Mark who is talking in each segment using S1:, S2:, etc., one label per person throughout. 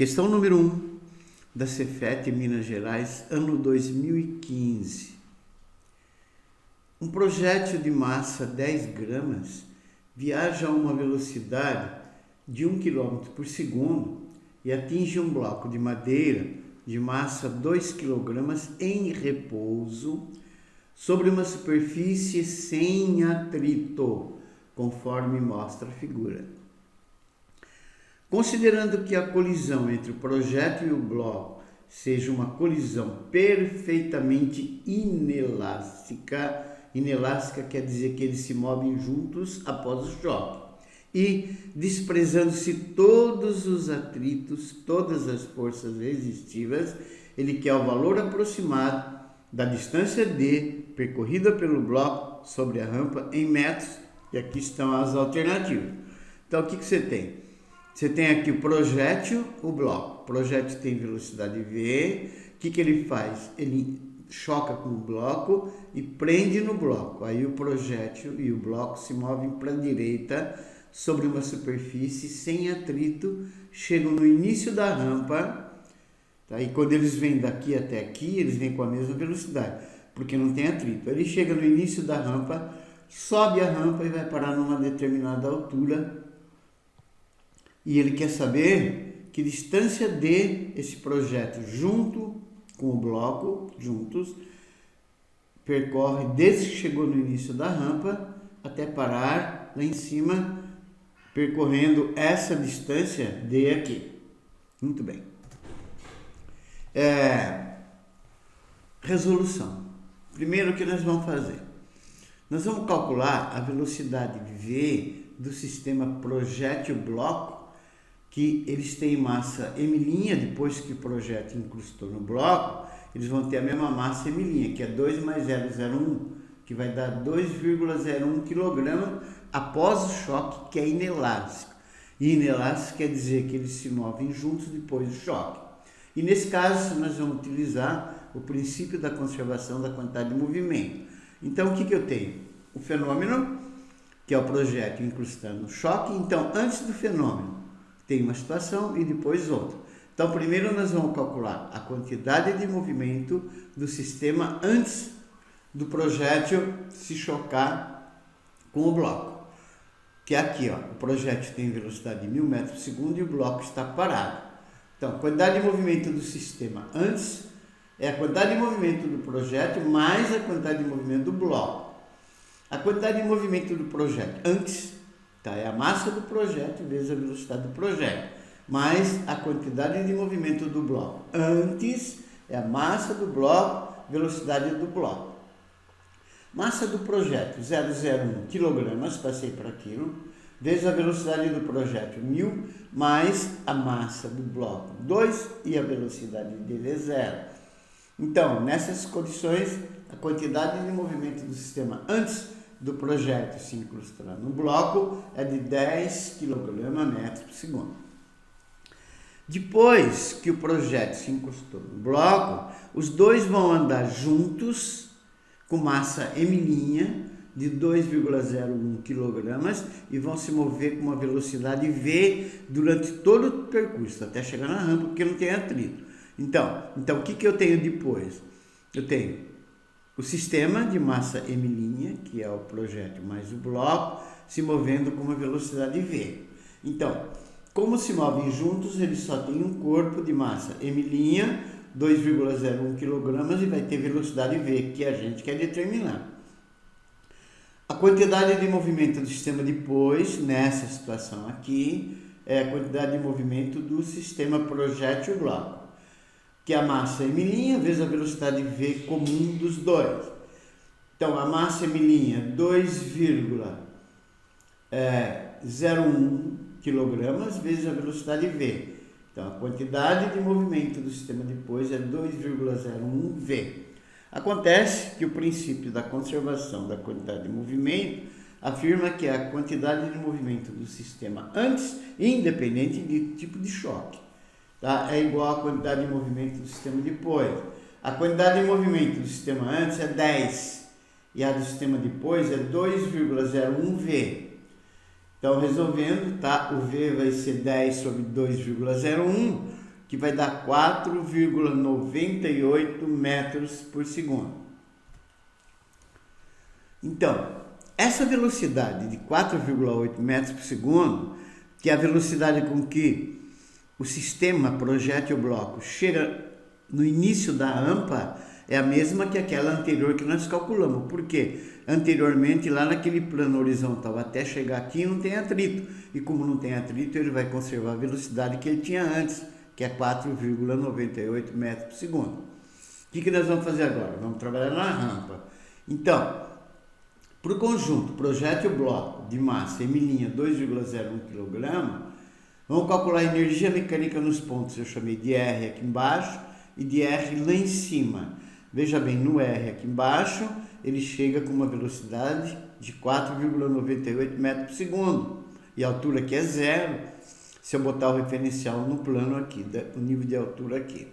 S1: Questão número 1 da Cefet Minas Gerais, ano 2015. Um projétil de massa 10 gramas viaja a uma velocidade de 1 km por segundo e atinge um bloco de madeira de massa 2 kg em repouso sobre uma superfície sem atrito, conforme mostra a figura. Considerando que a colisão entre o projétil e o bloco seja uma colisão perfeitamente inelástica, inelástica quer dizer que eles se movem juntos após o choque, e desprezando-se todos os atritos, todas as forças resistivas, ele quer o valor aproximado da distância D percorrida pelo bloco sobre a rampa em metros, e aqui estão as alternativas. Então, o que você tem? Você tem aqui o projétil, o bloco. O projétil tem velocidade V. O que ele faz? Ele choca com o bloco e prende no bloco. Aí o projétil e o bloco se movem para a direita sobre uma superfície sem atrito, chegam no início da rampa. Tá? E quando eles vêm daqui até aqui, eles vêm com a mesma velocidade, porque não tem atrito. Ele chega no início da rampa, sobe a rampa e vai parar numa determinada altura. E ele quer saber que distância D esse projétil junto com o bloco, juntos, percorre desde que chegou no início da rampa até parar lá em cima, percorrendo essa distância D aqui. Muito bem. Resolução. Primeiro, o que nós vamos fazer? Nós vamos calcular a velocidade V do sistema projétil-bloco, que eles têm massa m', depois que o projétil incrustou no bloco, eles vão ter a mesma massa m', que é 2 mais 0,01, que vai dar 2,01 kg após o choque, que é inelástico. E inelástico quer dizer que eles se movem juntos depois do choque. E nesse caso, nós vamos utilizar o princípio da conservação da quantidade de movimento. Então, o que eu tenho? O fenômeno, que é o projétil incrustando no choque. Então, antes do fenômeno, tem uma situação e depois outra. Então, primeiro nós vamos calcular a quantidade de movimento do sistema antes do projétil se chocar com o bloco. Que é aqui, ó, o projétil tem velocidade de 1000 metros por segundo e o bloco está parado. Então, a quantidade de movimento do sistema antes é a quantidade de movimento do projétil mais a quantidade de movimento do bloco. A quantidade de movimento do projétil antes, tá, é a massa do projétil vezes a velocidade do projétil, mais a quantidade de movimento do bloco antes é a massa do bloco, velocidade do bloco. Massa do projétil 0,01 kg, passei para quilo, vezes a velocidade do projétil 1000, mais a massa do bloco 2 e a velocidade dele é 0. Então, nessas condições, a quantidade de movimento do sistema antes do projétil se incrustar no bloco é de 10 kg/metro por segundo. Depois que o projétil se incrustou no bloco, os dois vão andar juntos com massa m' de 2,01 kg e vão se mover com uma velocidade v durante todo o percurso, até chegar na rampa, porque não tem atrito. Então o que eu tenho depois? Eu tenho o sistema de massa m', que é o projétil mais o bloco, se movendo com uma velocidade v. Então, como se movem juntos, eles só têm um corpo de massa m', 2,01 kg, e vai ter velocidade v, que a gente quer determinar. A quantidade de movimento do sistema depois, nessa situação aqui, é a quantidade de movimento do sistema projétil-bloco, que é a massa m' vezes a velocidade v comum dos dois. Então, a massa m' é 2,01 kg vezes a velocidade v. Então, a quantidade de movimento do sistema depois é 2,01 v. Acontece que o princípio da conservação da quantidade de movimento afirma que a quantidade de movimento do sistema antes, independente de tipo de choque, tá, é igual à quantidade de movimento do sistema depois. A quantidade de movimento do sistema antes é 10 e a do sistema depois é 2,01 v. Então, resolvendo, tá, o v vai ser 10 sobre 2,01 que vai dar 4,98 metros por segundo. Então, essa velocidade de 4,8 metros por segundo, que é a velocidade com que o sistema projétil bloco chega no início da rampa, é a mesma que aquela anterior que nós calculamos. Por quê? Anteriormente, lá naquele plano horizontal, até chegar aqui, não tem atrito. E como não tem atrito, ele vai conservar a velocidade que ele tinha antes, que é 4,98 metros por segundo. O que nós vamos fazer agora? Vamos trabalhar na rampa. Então, para o conjunto projétil bloco de massa M' 2,01 kg, vamos calcular a energia mecânica nos pontos. Eu chamei de R aqui embaixo e de R lá em cima. Veja bem, no R aqui embaixo, ele chega com uma velocidade de 4,98 metros por segundo. E a altura aqui é zero, se eu botar o referencial no plano aqui, o nível de altura aqui.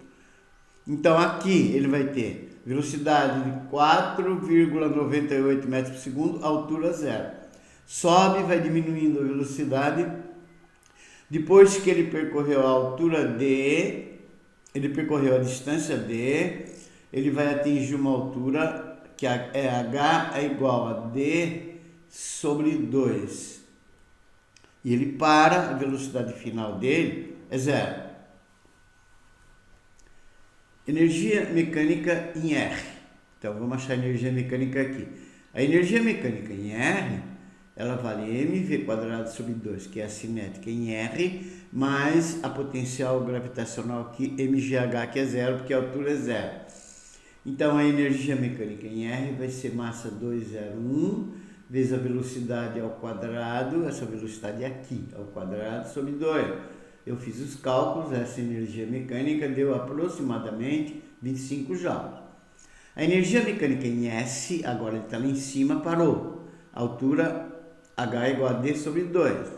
S1: Então aqui ele vai ter velocidade de 4,98 metros por segundo, altura zero. Sobe, vai diminuindo a velocidade. Depois que ele percorreu a altura D, ele percorreu a distância D, ele vai atingir uma altura que é H é igual a D sobre 2. E ele para, a velocidade final dele é zero. Energia mecânica em R. Então vamos achar a energia mecânica aqui. A energia mecânica em R, ela vale mv² sobre 2, que é a cinética em R, mais a potencial gravitacional aqui, mgh, que é zero, porque a altura é zero. Então a energia mecânica em R vai ser massa 201 vezes a velocidade ao quadrado, essa velocidade aqui, ao quadrado, sobre 2. Eu fiz os cálculos, essa energia mecânica deu aproximadamente 25 joules. A energia mecânica em S, agora ele está lá em cima, parou. A altura H é igual a D sobre 2.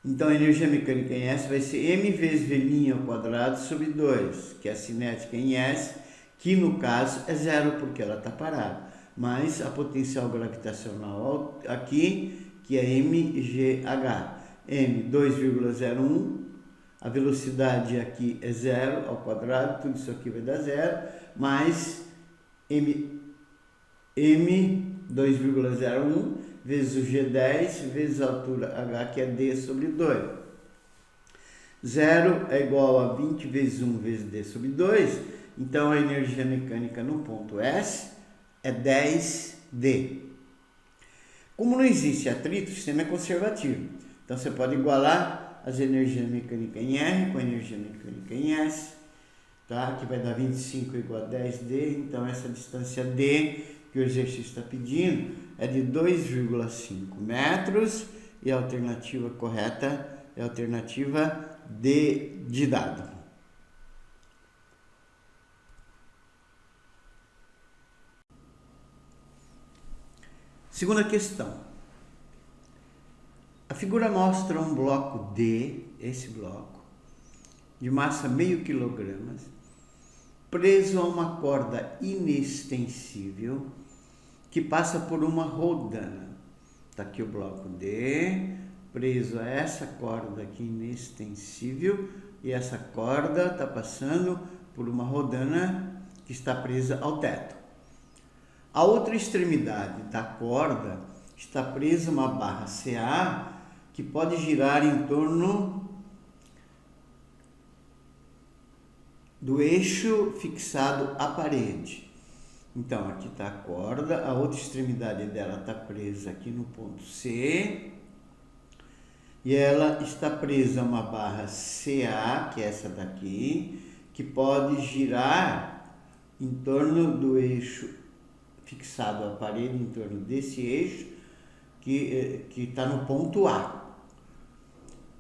S1: Então a energia mecânica em S vai ser m vezes V' ao quadrado sobre 2, que é a cinética em S, que no caso é zero porque ela está parada. Mais a potencial gravitacional aqui, que é mgh. M 2,01, a velocidade aqui é zero ao quadrado, tudo isso aqui vai dar zero, mais m 2,01 vezes o G10 vezes a altura H, que é D sobre 2. 0 é igual a 20 vezes 1 vezes D sobre 2, então a energia mecânica no ponto S é 10D. Como não existe atrito, o sistema é conservativo. Então você pode igualar as energias mecânicas em R com a energia mecânica em S, tá? Que vai dar 25 igual a 10D, então essa distância D que o exercício está pedindo é de 2,5 metros e a alternativa correta é a alternativa D de dado. Segunda questão. A figura mostra um bloco D, esse bloco, de massa meio quilograma, preso a uma corda inextensível que passa por uma rodana. Está aqui o bloco D, preso a essa corda aqui inextensível, e essa corda está passando por uma rodana que está presa ao teto. A outra extremidade da corda está presa uma barra CA que pode girar em torno do eixo fixado à parede. Então, aqui está a corda, a outra extremidade dela está presa aqui no ponto C, e ela está presa a uma barra CA, que é essa daqui, que pode girar em torno do eixo fixado à parede, em torno desse eixo, que está no ponto A.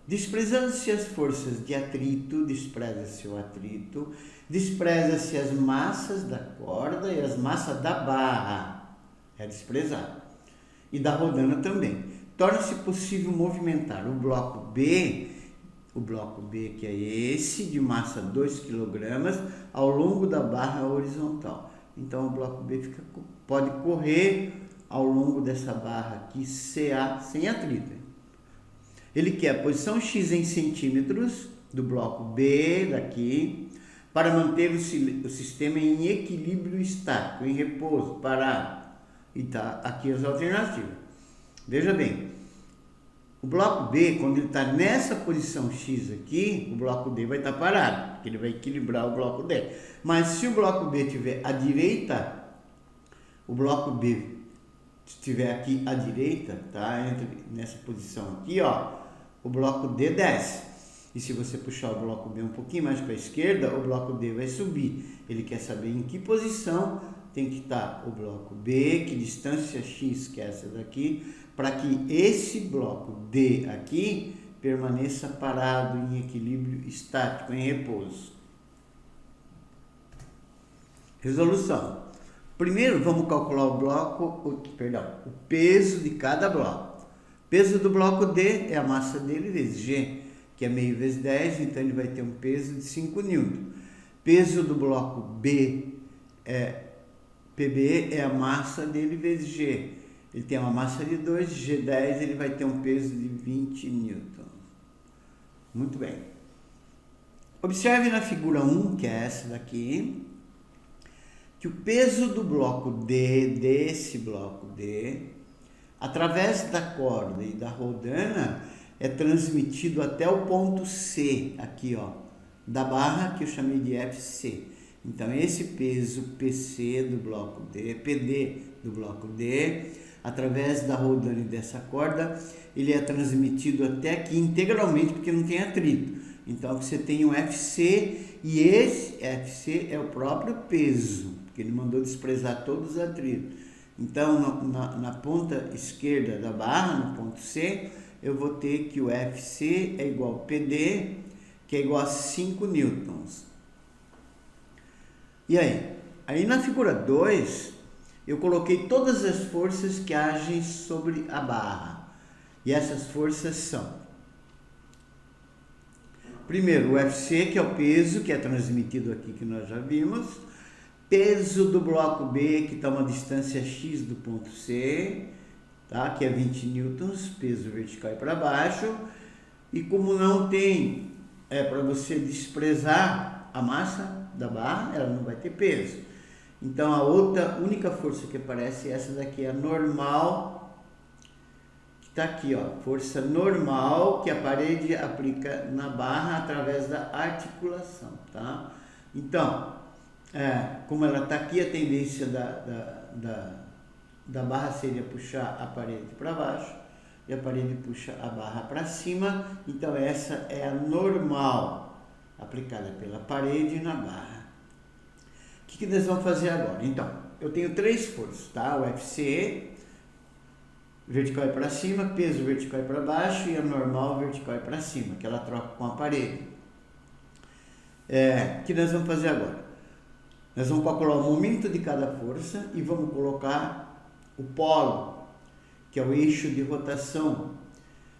S1: Desprezando-se as forças de atrito, despreza-se o atrito, despreza-se as massas da corda e as massas da barra, é desprezado, e da rodana também. Torna-se possível movimentar o bloco B que é esse, de massa 2 kg, ao longo da barra horizontal. Então o bloco B pode correr ao longo dessa barra aqui, CA, sem atrito. Ele quer a posição X em centímetros do bloco B daqui, para manter o sistema em equilíbrio estático, em repouso, parado. E tá aqui as alternativas. Veja bem, o bloco B, quando ele está nessa posição X aqui, o bloco D vai estar parado, porque ele vai equilibrar o bloco D. Mas se o bloco B estiver à direita, o bloco B estiver aqui à direita, tá? Nessa posição aqui, ó, o bloco D desce. E se você puxar o bloco B um pouquinho mais para a esquerda, o bloco D vai subir. Ele quer saber em que posição tem que estar o bloco B, que distância X, que é essa daqui, para que esse bloco D aqui permaneça parado em equilíbrio estático, em repouso. Resolução. Primeiro vamos calcular o peso de cada bloco. Peso do bloco D é a massa dele vezes G, que é meio vezes 10, então ele vai ter um peso de 5 N. Peso do bloco B PB é a massa dele vezes G. Ele tem uma massa de 2, G10, ele vai ter um peso de 20 N. Muito bem. Observe na figura 1, que é essa daqui, que o peso do bloco D, desse bloco D, através da corda e da rodana, é transmitido até o ponto C, aqui ó, da barra que eu chamei de FC. Então esse peso PC do bloco D, PD do bloco D, através da rodana e dessa corda, ele é transmitido até aqui integralmente, porque não tem atrito. Então você tem um FC, e esse FC é o próprio peso, porque ele mandou desprezar todos os atritos. Então na ponta esquerda da barra, no ponto C, eu vou ter que o FC é igual ao PD, que é igual a 5 newtons. E aí? Aí na figura 2, eu coloquei todas as forças que agem sobre a barra. E essas forças são: primeiro, o FC, que é o peso que é transmitido aqui, que nós já vimos. Peso do bloco B, que está uma distância X do ponto C, tá? Que é 20 newtons, peso vertical e para baixo. E como não tem, para você desprezar a massa da barra, ela não vai ter peso. Então a única força que aparece é essa daqui, a normal, que está aqui, ó, força normal que a parede aplica na barra através da articulação, tá? Então, como ela está aqui, a tendência da barra seria puxar a parede para baixo e a parede puxa a barra para cima. Então essa é a normal aplicada pela parede na barra. O que nós vamos fazer agora? Então, eu tenho 3 forças, tá? O FC, vertical e para cima, peso vertical e para baixo, e a normal vertical e para cima, que ela troca com a parede. O que nós vamos fazer agora? Nós vamos calcular o momento de cada força e vamos colocar o polo, que é o eixo de rotação,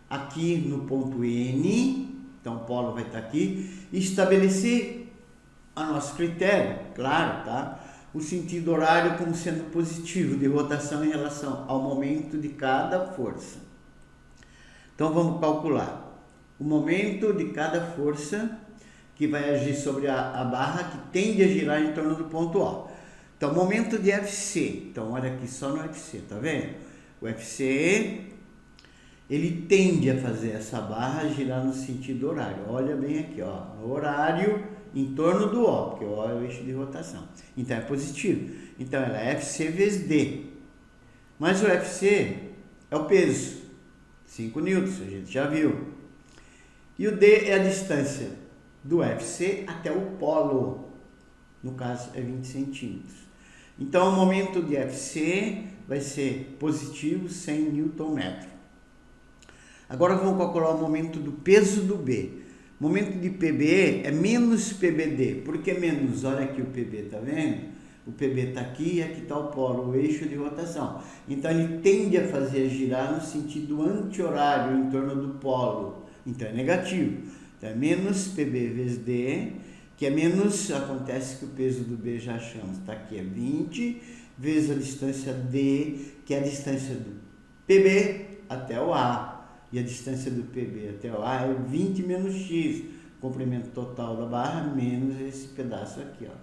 S1: aqui no ponto N. Então o polo vai estar aqui, e estabelecer a nosso critério, claro, tá? O sentido horário como sendo positivo de rotação em relação ao momento de cada força. Então vamos calcular o momento de cada força que vai agir sobre a barra, que tende a girar em torno do ponto O. Então momento de FC, então olha aqui só no FC, tá vendo? O FC, ele tende a fazer essa barra girar no sentido horário. Olha bem aqui, ó, no horário em torno do O, porque o O é o eixo de rotação. Então é positivo. Então ela é FC vezes D. Mas o FC é o peso, 5 newtons, a gente já viu. E o D é a distância do FC até o polo, no caso é 20 centímetros. Então o momento de FC vai ser positivo 100 Nm. Agora vamos calcular o momento do peso do B. O momento de PB é menos PBD. Por que menos? Olha aqui o PB, tá vendo? O PB está aqui e aqui está o polo, o eixo de rotação. Então ele tende a fazer girar no sentido anti-horário em torno do polo. Então é negativo. Então é menos PB vezes D, que é menos, acontece que o peso do B já achamos, está aqui, é 20, vezes a distância D, que é a distância do PB até o A. E a distância do PB até o A é 20 menos X, comprimento total da barra, menos esse pedaço aqui, ó.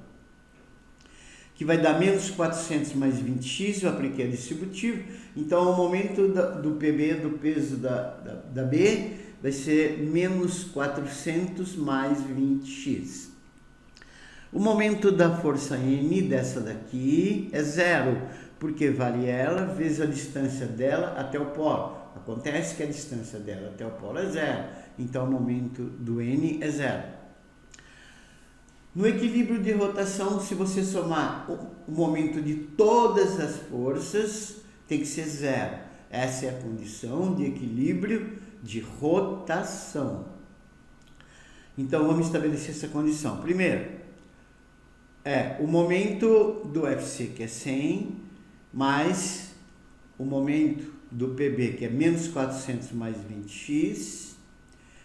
S1: Que vai dar menos 400 mais 20x, eu apliquei a distributiva. Então, o momento do PB, do peso da B, vai ser menos 400 mais 20x. O momento da força M dessa daqui é zero, porque vale ela vezes a distância dela até o polo. Acontece que a distância dela até o polo é zero, então o momento do N é zero. No equilíbrio de rotação, se você somar o momento de todas as forças, tem que ser zero. Essa é a condição de equilíbrio de rotação. Então, vamos estabelecer essa condição. Primeiro, o momento do FC, que é 100, mais o momento do PB, que é menos 400 mais 20x,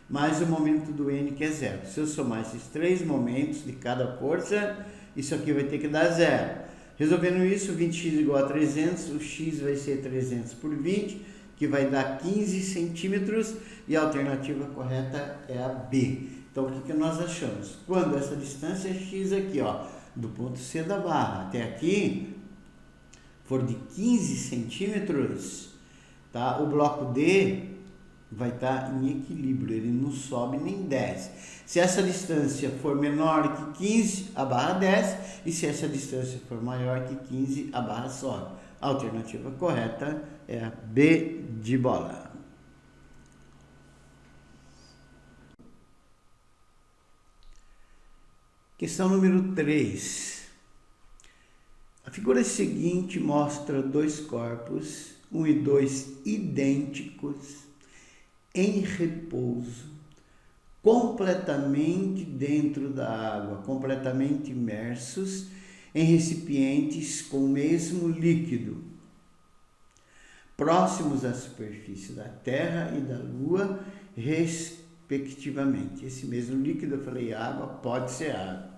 S1: mais o momento do N, que é zero. Se eu somar esses três momentos de cada força, isso aqui vai ter que dar zero. Resolvendo isso, 20x igual a 300, o x vai ser 300 por 20, que vai dar 15 centímetros, e a alternativa correta é a B. Então, o que nós achamos? Quando essa distância x aqui, ó, do ponto C da barra até aqui, for de 15 centímetros, tá? O bloco D vai estar em equilíbrio, ele não sobe nem desce. Se essa distância for menor que 15, a barra desce, e se essa distância for maior que 15, a barra sobe. A alternativa correta é a B de bola. Questão número 3. A figura seguinte mostra dois corpos, 1 e 2 idênticos, em repouso, completamente dentro da água, completamente imersos em recipientes com o mesmo líquido, próximos à superfície da Terra e da Lua, respectivamente. Esse mesmo líquido, eu falei água, pode ser água.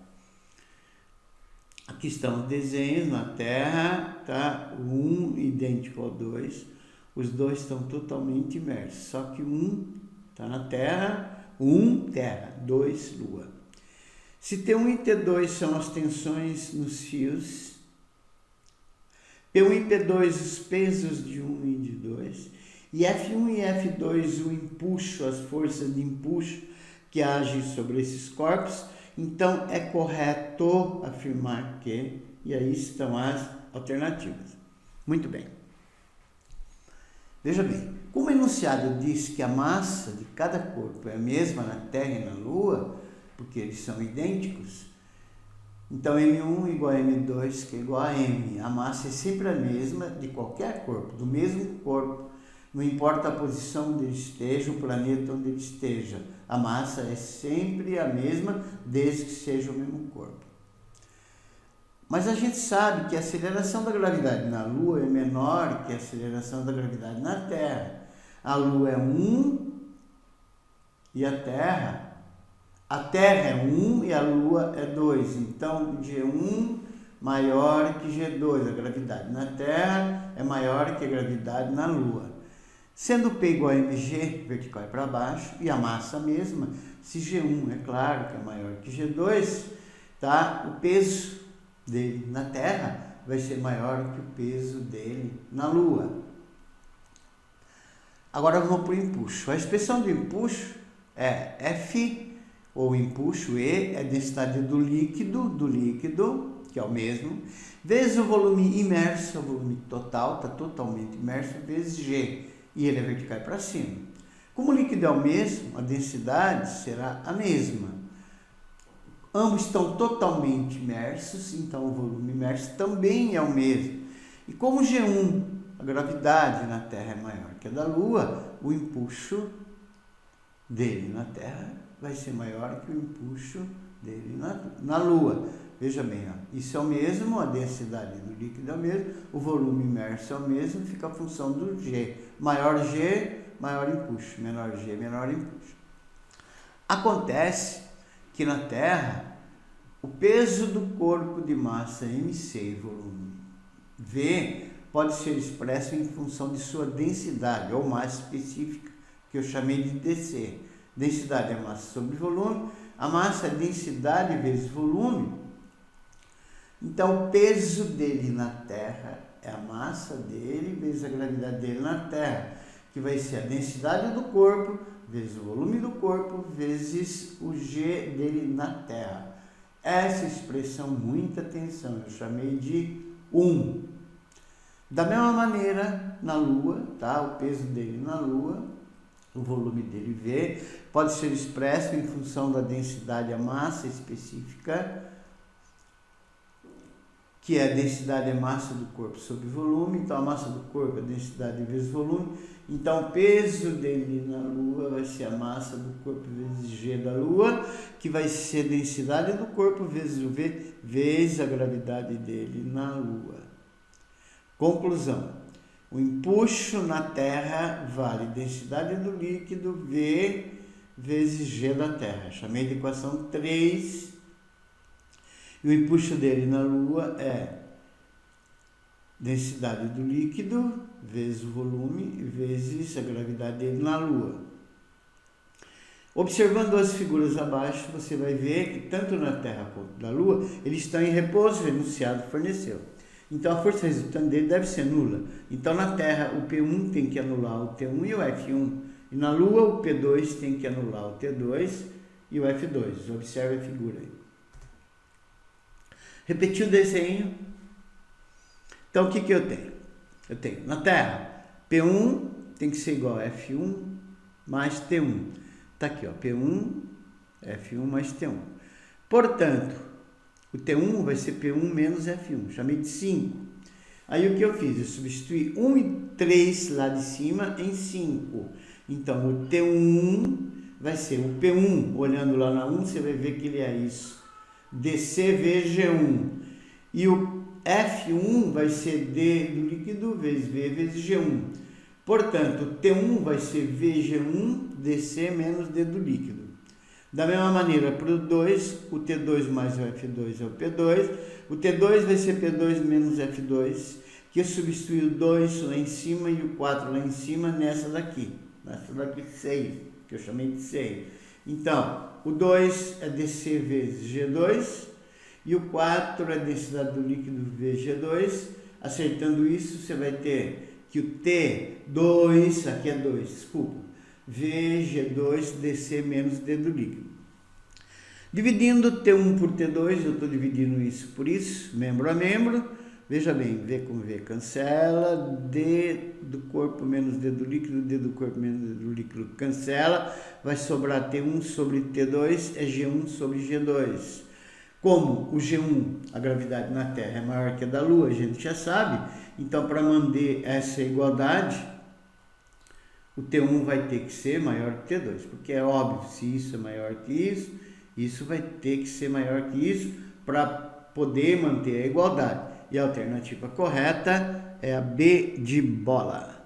S1: Aqui estão os desenhos na Terra, tá? O 1 idêntico ao 2. Os dois estão totalmente imersos, só que um está na Terra, 1 Terra, 2 Lua. Se T1 e T2 são as tensões nos fios, P1 e P2 os pesos de 1 e de 2, e F1 e F2 o empuxo, as forças de empuxo que agem sobre esses corpos, então é correto afirmar que, e aí estão as alternativas. Muito bem. Veja bem, como o enunciado diz que a massa de cada corpo é a mesma na Terra e na Lua, porque eles são idênticos, então M1 igual a M2, que é igual a M. A massa é sempre a mesma de qualquer corpo, do mesmo corpo. Não importa a posição onde ele esteja, o planeta onde ele esteja. A massa é sempre a mesma, desde que seja o mesmo corpo. Mas a gente sabe que a aceleração da gravidade na Lua é menor que a aceleração da gravidade na Terra. A Lua é 1 e a Terra é 1 e a Lua é 2. Então, G1 maior que G2. A gravidade na Terra é maior que a gravidade na Lua. Sendo P igual a mg, vertical é para baixo, e a massa mesma, se G1 é claro que é maior que G2, tá? O peso dele na Terra vai ser maior que o peso dele na Lua. Agora vamos para o empuxo. A expressão do empuxo é F, ou empuxo E, é a densidade do líquido, que é o mesmo, vezes o volume imerso, o volume total, está totalmente imerso, vezes G, e ele é vertical para cima. Como o líquido é o mesmo, a densidade será a mesma. Ambos estão totalmente imersos, então o volume imerso também é o mesmo. E como G1, a gravidade na Terra é maior que a da Lua, o empuxo dele na Terra vai ser maior que o empuxo dele na Lua. Veja bem, ó, isso é o mesmo, a densidade do líquido é o mesmo, o volume imerso é o mesmo, fica a função do G. Maior G, maior empuxo, menor G, menor empuxo. Acontece que na Terra, o peso do corpo de massa MC e volume V pode ser expresso em função de sua densidade, ou mais específica, que eu chamei de DC. Densidade é massa sobre volume, A massa é densidade vezes volume. Então, o peso dele na Terra é a massa dele vezes a gravidade dele na Terra, que vai ser a densidade do corpo vezes o volume do corpo vezes o G dele na Terra. Essa expressão, muita atenção, eu chamei de 1. Da mesma maneira, na Lua, tá? O peso dele na Lua, o volume dele V, pode ser expresso em função da densidade, a massa específica, que é a densidade é massa do corpo sobre volume. Então, a massa do corpo é densidade vezes volume. Então, o peso dele na Lua vai ser a massa do corpo vezes G da Lua, que vai ser a densidade do corpo vezes o V, vezes a gravidade dele na Lua. Conclusão. O empuxo na Terra vale densidade do líquido V vezes G da Terra. Chamei de equação 3. E o empuxo dele na Lua é densidade do líquido vezes o volume vezes a gravidade dele na Lua. Observando as figuras abaixo, você vai ver que tanto na Terra quanto na Lua, eles estão em repouso, o enunciado forneceu. Então, a força resultante dele deve ser nula. Então, na Terra, o P1 tem que anular o T1 e o F1. E na Lua, o P2 tem que anular o T2 e o F2. Observe a figura aí. Repetir o desenho. Então, o que eu tenho? Eu tenho, na Terra, P1 tem que ser igual a F1 mais T1. Está aqui, ó, P1, F1 mais T1. Portanto, o T1 vai ser P1 menos F1. Chamei de 5. Aí, o que eu fiz? Eu substituí 1 e 3 lá de cima em 5. Então, o T1 vai ser o P1. Olhando lá na 1, você vai ver que ele é isso. dCV/G1. E o F1 vai ser D do líquido vezes V vezes G1. Portanto, T1 vai ser VG1 DC menos D do líquido. Da mesma maneira, para o 2, o T2 mais o F2 é o P2. O T2 vai ser P2 menos F2, que eu substituí o 2 lá em cima e o 4 lá em cima nessa daqui 6, que eu chamei de 6. Então, o 2 é DC vezes G2 e o 4 é a densidade do líquido VG2. Acertando isso, você vai ter que o T2, aqui é 2, desculpa, VG2 DC menos D do líquido. Dividindo T1 por T2, eu estou dividindo isso por isso, membro a membro. Veja bem, V com V cancela, D do corpo menos D do líquido, D do corpo menos D do líquido cancela, vai sobrar T1 sobre T2, é G1 sobre G2. Como o G1, a gravidade na Terra, é maior que a da Lua, a gente já sabe, então para manter essa igualdade, o T1 vai ter que ser maior que o T2, porque é óbvio, se isso é maior que isso vai ter que ser maior que isso para poder manter a igualdade. E a alternativa correta é a B de bola.